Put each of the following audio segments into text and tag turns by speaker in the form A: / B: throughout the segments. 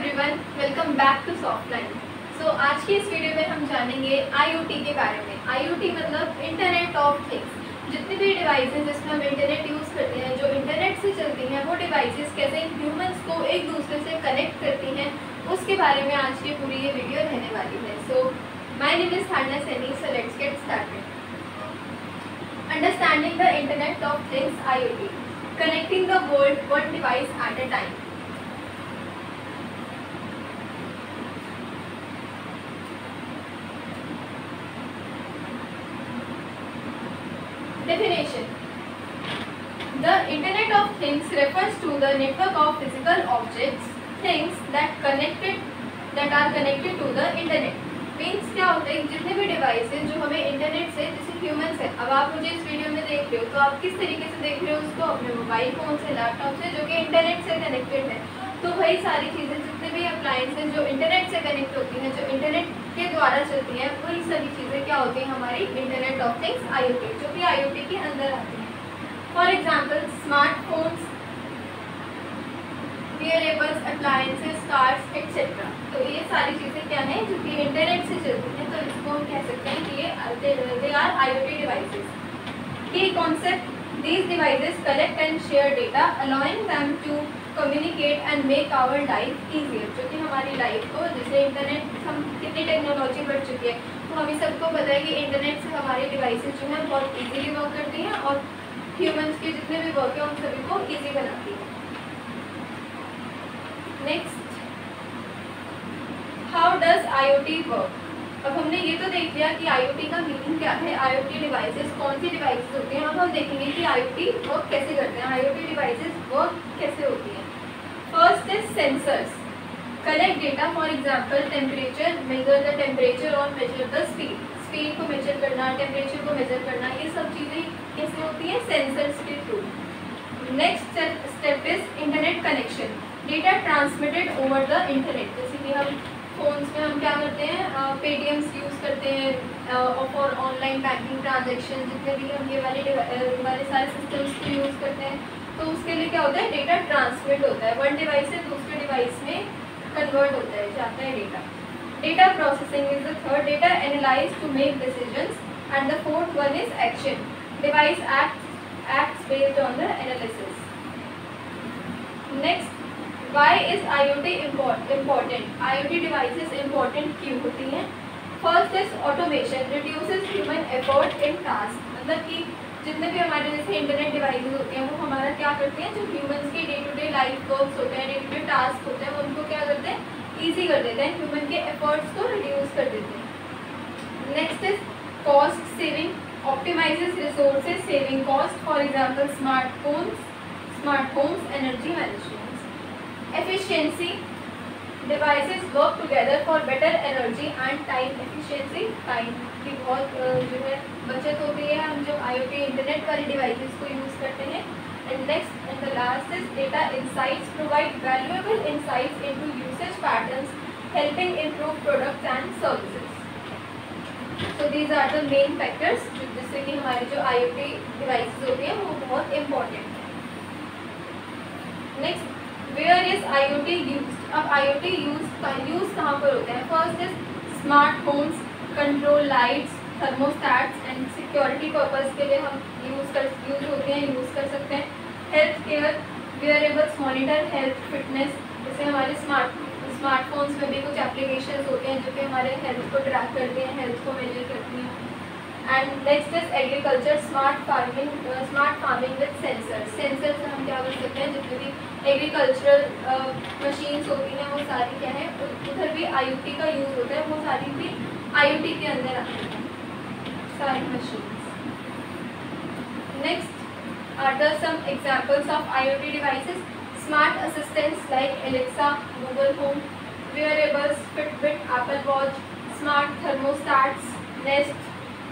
A: Everyone, welcome back to Softline. आज की इस वीडियो में हम जानेंगे IoT के बारे में। IoT मतलब इंटरनेट ऑफ थिंग्स। जितनी भी डिवाइसेस जिसमें हम इंटरनेट यूज़ करते हैं, जो इंटरनेट से चलती हैं, वो डिवाइसेस कैसे ह्यूमंस को एक दूसरे से कनेक्ट करती हैं, उसके बारे में आज की पूरी ये वीडियो रहने वाली है। So my name is Hana Saini, so let's get started. Understanding the internet of things IoT, connecting the world one device at a time. Definition: the Internet of Things refers to the network of physical objects, things that are connected to the Internet. Means क्या होता है, जितने भी devices जो हमें internet से, जैसे humans है, अब आप मुझे इस वीडियो में देख रहे हो तो आप किस तरीके से देख रहे हो उसको, अपने मोबाइल फ़ोन से, लैपटॉप से, जो कि इंटरनेट से कनेक्टेड है। तो वही सारी चीज़ें, जितने भी अप्लायंसेज जो इंटरनेट से कनेक्ट होती हैं, जो इंटरनेट के द्वारा चलती हैं, वही सारी चीज़ें क्या होती हैं, हमारी इंटरनेट ऑफ थिंग्स IoT, जो कि IoT के अंदर आती हैं। For example smartphones, wearables, appliances, cars etcetera. तो ये सारी चीज़ें क्या हैं, जो कि इंटरनेट से चलती हैं, तो इसको हम कह सकते हैं कि ये दे आर IoT डिवाइसेस। की concept: these devices collect and share data, allowing them to communicate and make our life easier। जो कि हमारी लाइफ को, जैसे इंटरनेट, हम कितनी टेक्नोलॉजी बढ़ चुकी है, तो हमें सबको पता है कि इंटरनेट से हमारी डिवाइसेस जो हैं बहुत इजीली वर्क करती हैं और ह्यूमंस के जितने भी वर्क हैं उन सभी को ईजी बनाती है। Next, how does IoT work. अब हमने ये तो देख लिया कि IoT का मीनिंग क्या है, IoT डिवाइसेस कौन सी डिवाइसेस होती हैं। अब हम देखेंगे कि IoT वर्क कैसे करते हैं, IoT डिवाइसेस वर्क कैसे होती हैं। First is sensors, collect data, for example temperature, measure the temperature और मेजर द स्पीड। स्पीड को मेजर करना, टेम्परेचर को मेजर करना, ये सब चीज़ें कैसे होती हैं, सेंसर्स के through. Next step is internet connection, data transmitted over the internet. जैसे कि हम फ़ोन्स में हम क्या करते हैं, पेटीएम्स यूज़ करते हैं फॉर ऑनलाइन बैंकिंग ट्रांजेक्शन, जितने भी हम ये वाले सारे सिस्टम्स को यूज़ करते हैं, तो उसके लिए क्या होता है, डेटा ट्रांसमिट होता है, वन डिवाइस से दूसरे डिवाइस में कन्वर्ट होता है, जाता है data. Data processing is the third, data analyze to make decisions, and the fourth one is action, device acts based on the analysis. Next, why is IoT important? IoT devices important क्यों होती हैं? First is automation, reduces human effort in task। मतलब कि जितने भी हमारे जैसे internet devices होते हैं, वो हमारा क्या करते हैं, जो ह्यूमंस की day to day life works होते हैं, डे टू डे टास्क होते हैं, उनको क्या करते हैं, ईजी कर देते हैं, ह्यूमन के एफर्ट्स को रिड्यूस कर देते हैं। Next is cost saving, optimizes resources, saving cost, for example smart homes, energy management. Efficiency, devices work together for better energy and time efficiency। Time की बहुत जो है बचत होती है हम जो IoT इंटरनेट वाली डिवाइसेस को यूज़ करते हैं। And next and the last is data insights, provide valuable insights into usage patterns, helping improve products and services. So these are the main factors जिससे कि हमारी जो IoT डिवाइसेस होती हैं वो बहुत इम्पोर्टेंट है। Next, where is IoT used. अब IoT यूज़ कहाँ पर होते हैं? First is smart homes, control lights, thermostats and security purpose के लिए हम यूज़ कर सकते हैं। Health care, wearables monitor health fitness, जैसे हमारे स्मार्टफोन्स में भी कुछ एप्लीकेशंस होते हैं जो कि हमारे हेल्थ को ट्रैक करती हैं, हेल्थ को मेजर करती हैं। And next is agriculture, smart farming with sensors. Sensor से हम क्या कर सकते हैं, जितनी भी एग्रीकल्चरल मशीन्स होती हैं वो सारी क्या है, उधर भी IoT का यूज़ होता है, वो सारी भी IoT के अंदर आती हैं सारी machines. Next are the some examples of IoT devices, smart assistants like Alexa, Google home, wearables, Fitbit, Apple watch, smart thermostats, Nest,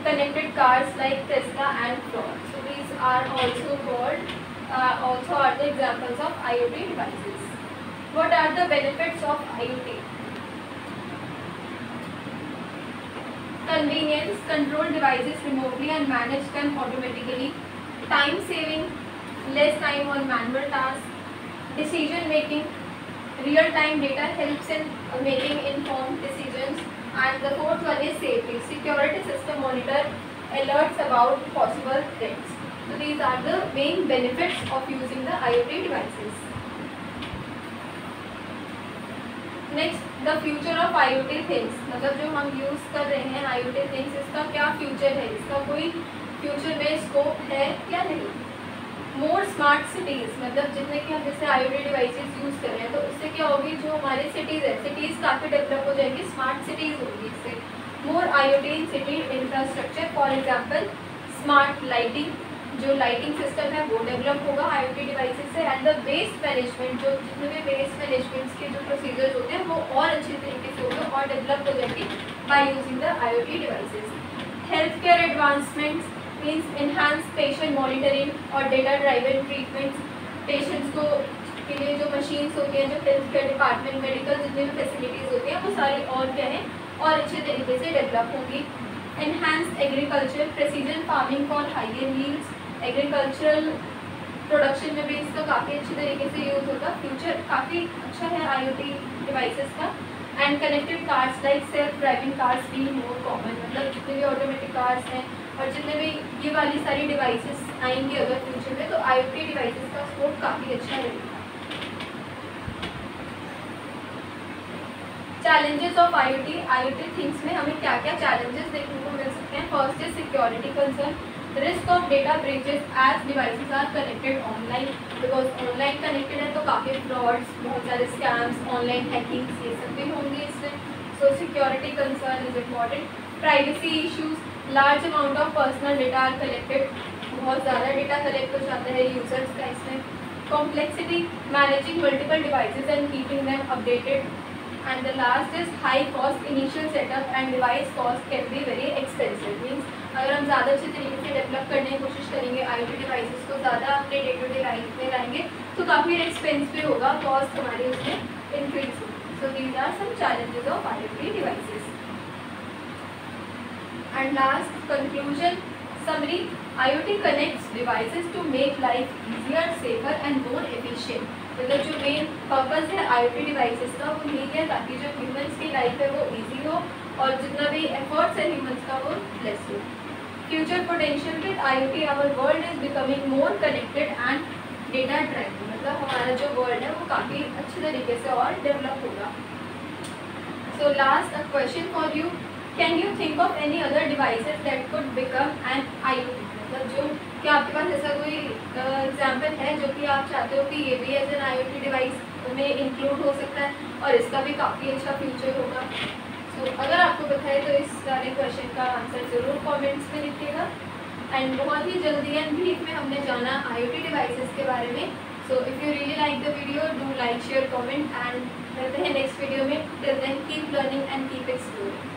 A: connected cars like Tesla and Ford. So these are also the examples of IoT devices. What are the benefits of IoT? Convenience, control devices remotely and manage them automatically. Time saving, less time on manual tasks. Decision making, Real time data helps in making informed decisions. And the fourth one is safety. Security system monitor alerts about possible threats. So these are the main benefits of using the IoT devices. Next the future of IoT things, मतलब जो हम use कर रहे हैं IoT things, इसका क्या future है, इसका कोई फ्यूचर में स्कोप है या नहीं. मोर स्मार्ट सिटीज़, मतलब जितने कि हम जैसे IoT डिवाइसेस यूज़ कर रहे हैं तो उससे क्या होगी, जो हमारे सिटीज़ है, सिटीज़ काफ़ी डेवलप हो जाएंगी, स्मार्ट सिटीज़ होगी इससे. मोर IoT in city infrastructure, for example smart lighting, जो लाइटिंग सिस्टम है वो डेवलप होगा IoT डिवाइसेस से. एंड द वेस्ट मैनेजमेंट, जो जितने भी वेस्ट मैनेजमेंट के जो प्रोसीजर्स होते हैं वो और अच्छे तरीके से होंगे और डेवलप हो जाएंगे by using the IoT devices. Health care advancements means enhance patient monitoring और डेटा ड्राइवन ट्रीटमेंट्स. पेशेंट्स को के लिए जो मशीन्स होती हैं, जो हेल्थ केयर डिपार्टमेंट मेडिकल जितनी भी फैसिलिटीज़ होती हैं वो सारी और क्या है और अच्छे तरीके से डेवलप होंगी. Enhanced agriculture, precision farming for higher yields. Agricultural production में भी इसका काफ़ी अच्छे तरीके से यूज़ होगा. फ्यूचर काफ़ी अच्छा है IoT डिवाइसेस का. And connected cars like self driving cars be more common, मतलब जितने भी ऑटोमेटिक कार्स हैं और जितने भी ये वाली सारी डिवाइसेस आएंगी अगर फ्यूचर में, तो IoT डिवाइसेस का स्कोप काफ़ी अच्छा रहेगा. चैलेंजेस ऑफ IoT थिंग्स में हमें क्या क्या चैलेंजेस देखने को मिल सकते हैं. First is security concern, risk of data breaches as devices are connected online, because online connected है तो काफ़ी फ्रॉड्स, बहुत सारे स्कैम्स, ऑनलाइन हैकिंग्स ये सब भी होंगे इसमें. So security concern is important. Privacy issues, large amount of personal data are collected, बहुत ज़्यादा डेटा कलेक्ट हो जाता है यूजर्स का इसमें. Complexity, managing multiple devices and keeping them updated. And the last is high cost initial setup and device cost can be very expensive. Means अगर हम ज़्यादा अच्छे तरीके से डेवलप करने की कोशिश करेंगे IoT डिवाइसेस को, ज़्यादा अपने डे टू डे लाइफ में लाएंगे तो काफ़ी एक्सपेंस भी होगा, कॉस्ट हमारी उसमें इंक्रीज होगी. So these are some challenges of IoT devices. And last conclusion summary, IoT connects devices to make life easier, safer and more efficient. मतलब जो मेन पर्पस है IoT डिवाइसेस का वो यही है ताकि जो ह्यूमंस की लाइफ है वो इजी हो और जितना भी एफर्ट्स है ह्यूमंस का वो लेस हो. Future potential with IoT, our world is becoming more connected and data driven, मतलब हमारा जो वर्ल्ड है वो काफ़ी अच्छे तरीके से और डेवलप होगा. So last a question for you, can you think of any other devices that could become an IoT, मतलब जो क्या आपके पास ऐसा कोई एग्जाम्पल है जो कि आप चाहते हो कि ये भी एज एन IoT डिवाइस में इंक्लूड हो सकता है और इसका भी काफ़ी अच्छा फ्यूचर होगा. सो अगर आपको पता है तो इस सारे क्वेश्चन का आंसर ज़रूर कमेंट्स में लिखिएगा. एंड बहुत ही जल्दी एंड ब्रीफ में हमने जाना IoT डिवाइसेस के बारे में. So if you really like the video, do like, share, comment and मिलते हैं नेक्स्ट वीडियो में. Till then keep learning and keep exploring.